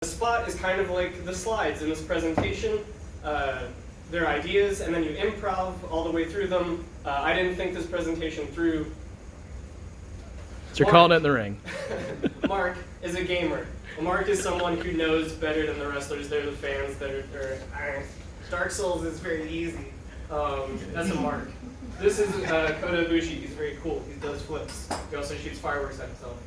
The spot is kind of like the slides in this presentation. They're ideas, and then you improv all the way through them. I didn't think this presentation through. So you're calling it in the ring. Mark is a gamer. Mark is someone who knows better than the wrestlers. They're the fans. Dark Souls is very easy. That's a Mark. This is Kota Ibushi. He's very cool. He does flips. He also shoots fireworks at himself.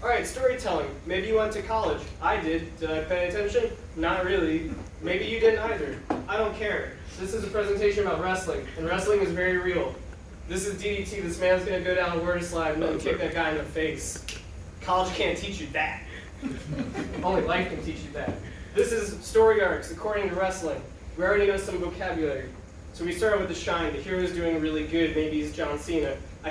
All right, storytelling. Maybe you went to college. I did. Did I pay attention? Not really. Maybe you didn't either. I don't care. This is a presentation about wrestling, and wrestling is very real. This is DDT. This man's going to go down a word slide and then kick that guy in the face. College can't teach you that. Only life can teach you that. This is story arcs according to wrestling. We already know some vocabulary. So we started with the shine. The hero's doing really good. Maybe he's John Cena. I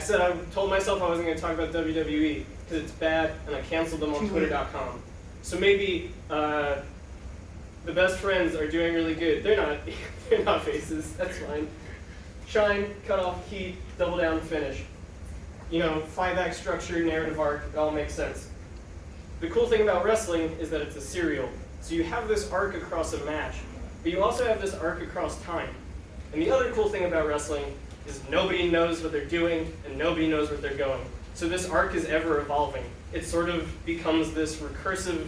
told myself I wasn't going to talk about WWE because it's bad, and I canceled them on Twitter.com. So maybe the best friends are doing really good. They're not faces. That's fine. Shine, cut off, heat, double down, finish. 5-act structure, narrative arc, it all makes sense. The cool thing about wrestling is that it's a serial. So you have this arc across a match, but you also have this arc across time. And the other cool thing about wrestling is nobody knows what they're doing and nobody knows where they're going. So this arc is ever evolving. It sort of becomes this recursive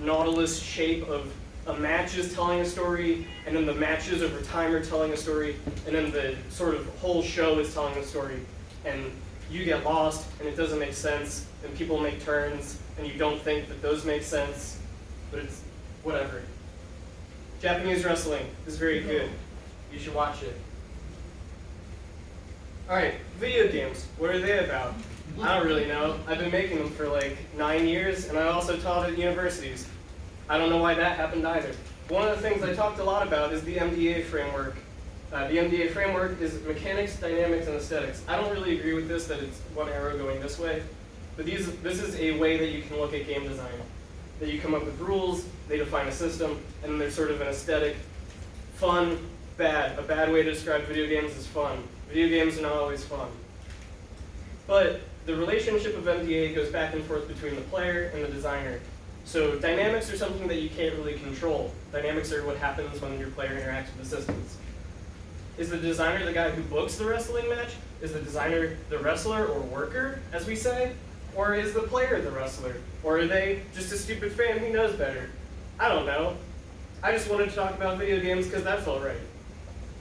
Nautilus shape of a match is telling a story, and then the matches over time are telling a story, and then the sort of whole show is telling a story. And you get lost, and it doesn't make sense, and people make turns, and you don't think that those make sense, but it's whatever. Japanese wrestling is very good. You should watch it. Alright, video games. What are they about? I don't really know. I've been making them for like 9 years, and I also taught at universities. I don't know why that happened either. One of the things I talked a lot about is the MDA framework. The MDA framework is mechanics, dynamics, and aesthetics. I don't really agree with this, that it's one arrow going this way, but this is a way that you can look at game design. That you come up with rules, they define a system, and then there's sort of an aesthetic, fun, bad. A bad way to describe video games is fun. Video games are not always fun. But the relationship of MDA goes back and forth between the player and the designer. So dynamics are something that you can't really control. Dynamics are what happens when your player interacts with the systems. Is the designer the guy who books the wrestling match? Is the designer the wrestler or worker, as we say? Or is the player the wrestler? Or are they just a stupid fan who knows better? I don't know. I just wanted to talk about video games because that felt right.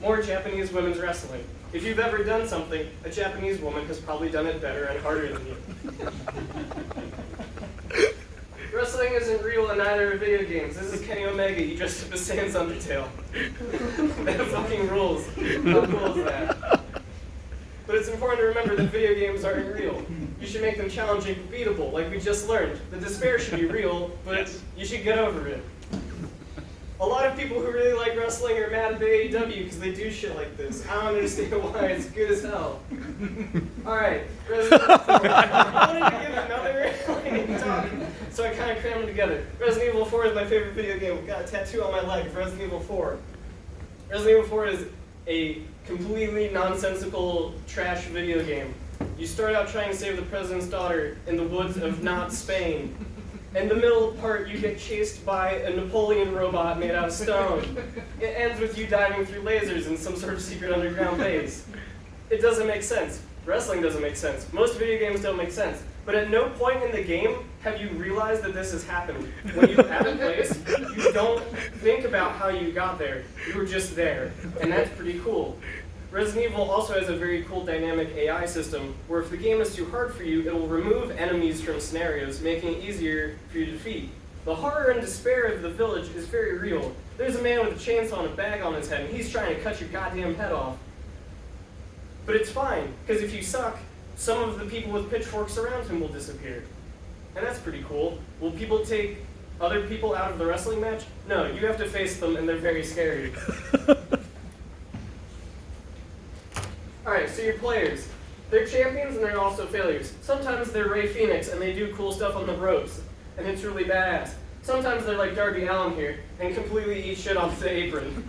More Japanese women's wrestling. If you've ever done something, a Japanese woman has probably done it better and harder than you. Wrestling isn't real and neither are video games. This is Kenny Omega. He dressed up as Sans Undertale. That fucking rules. How cool is that? But it's important to remember that video games aren't real. You should make them challenging and beatable, like we just learned. The despair should be real, but you should get over it. A lot of people who really like wrestling are mad at the AEW because they do shit like this. I don't understand why. It's good as hell. Alright, Resident Evil 4. I wanted to give another lightning talk, so I kind of crammed them together. Resident Evil 4 is my favorite video game. I've got a tattoo on my leg of Resident Evil 4. Resident Evil 4 is a completely nonsensical trash video game. You start out trying to save the president's daughter in the woods of not Spain. In the middle part, you get chased by a Napoleon robot made out of stone. It ends with you diving through lasers in some sort of secret underground base. It doesn't make sense. Wrestling doesn't make sense. Most video games don't make sense. But at no point in the game have you realized that this has happened. When you have a place, you don't think about how you got there. You were just there. And that's pretty cool. Resident Evil also has a very cool dynamic AI system where if the game is too hard for you, it will remove enemies from scenarios, making it easier for you to defeat. The horror and despair of the village is very real. There's a man with a chainsaw and a bag on his head, and he's trying to cut your goddamn head off. But it's fine, because if you suck, some of the people with pitchforks around him will disappear. And that's pretty cool. Will people take other people out of the wrestling match? No, you have to face them, and they're very scary. Alright, so your players. They're champions and they're also failures. Sometimes they're Ray Phoenix and they do cool stuff on the ropes, and it's really badass. Sometimes they're like Darby Allin here and completely eat shit off the apron.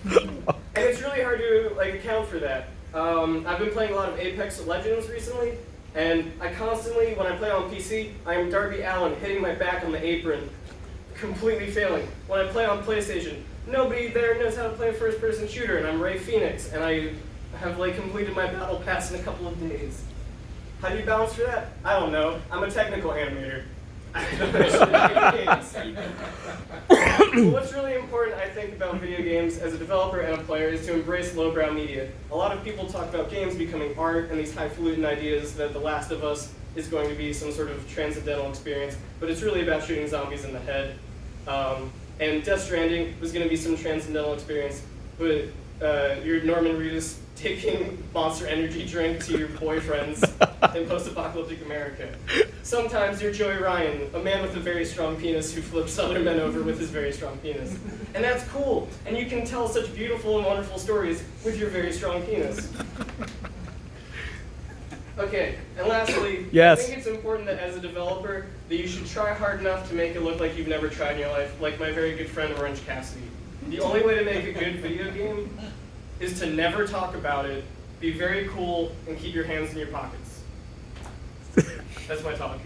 And it's really hard to account for that. I've been playing a lot of Apex Legends recently, And I constantly, when I play on PC, I am Darby Allin hitting my back on the apron, completely failing. When I play on PlayStation, nobody there knows how to play a first-person shooter, and I'm Ray Phoenix, and I have completed my battle pass in a couple of days. How do you balance for that? I don't know. I'm a technical animator. What's really important, I think, about video games as a developer and a player is to embrace lowbrow media. A lot of people talk about games becoming art and these highfalutin ideas that The Last of Us is going to be some sort of transcendental experience, but it's really about shooting zombies in the head. And Death Stranding was going to be some transcendental experience, but you're Norman Reedus taking Monster Energy drink to your boyfriends in post-apocalyptic America. Sometimes you're Joey Ryan, a man with a very strong penis who flips other men over with his very strong penis. And that's cool, and you can tell such beautiful and wonderful stories with your very strong penis. Okay, and lastly, yes. I think it's important that as a developer, that you should try hard enough to make it look like you've never tried in your life, like my very good friend Orange Cassidy. The only way to make a good video game is to never talk about it, be very cool, and keep your hands in your pockets. That's my talk.